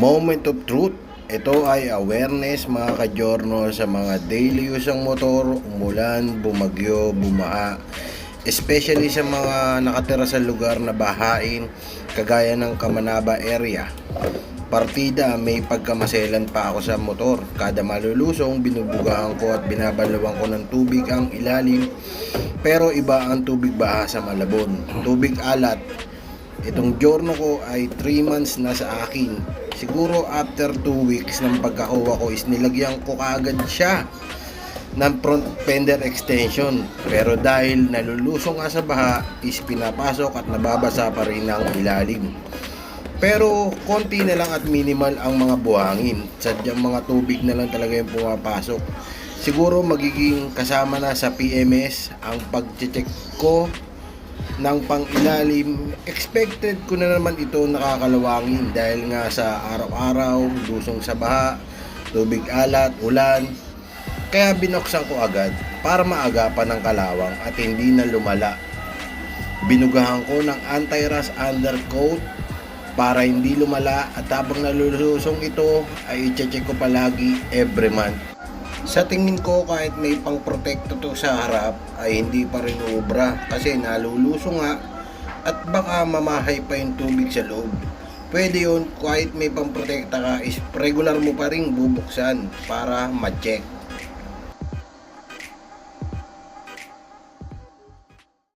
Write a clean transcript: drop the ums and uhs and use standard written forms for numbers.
Moment of truth. Ito ay awareness mga kajorno sa mga daily use ng motor, umulan, bumagyo, bumaha. Especially sa mga nakatira sa lugar na bahain, kagaya ng Kamanaba area. Partida, may pagkamaselan pa ako sa motor. Kada malulusong, binubugahan ko at binabalawang ko ng tubig ang ilalim. Pero iba ang tubig baha sa Malabon. Tubig alat. Itong giorno ko ay 3 months na sa akin. Siguro after 2 weeks ng pagkakuha ko is nilagyan ko kaagad siya ng front fender extension. Pero dahil nalulusong nga sa baha is pinapasok at nababasa pa rin ang ilalim. Pero konti na lang at minimal ang mga buhangin. Sadyang mga tubig na lang talaga yung pumapasok. Siguro magiging kasama na sa PMS ang pag-check ko ng pang-ilalim. Expected ko na naman ito nakakalawangin dahil nga sa araw-araw, lusong sa baha, tubig alat, ulan. Kaya binuksan ko agad para maagapan ng kalawang at hindi na lumala. Binugahan ko ng anti-rust undercoat para hindi lumala at habang nalulusong ito ay i-check ko palagi every month. Sa tingin ko kahit may pang-protekto to sa harap ay hindi pa rin ubra kasi nalulusong nga at baka mamahay pa yung tubig sa loob. Pwede yun kahit may pang-protekta ka is regular mo pa rin bubuksan para ma-check.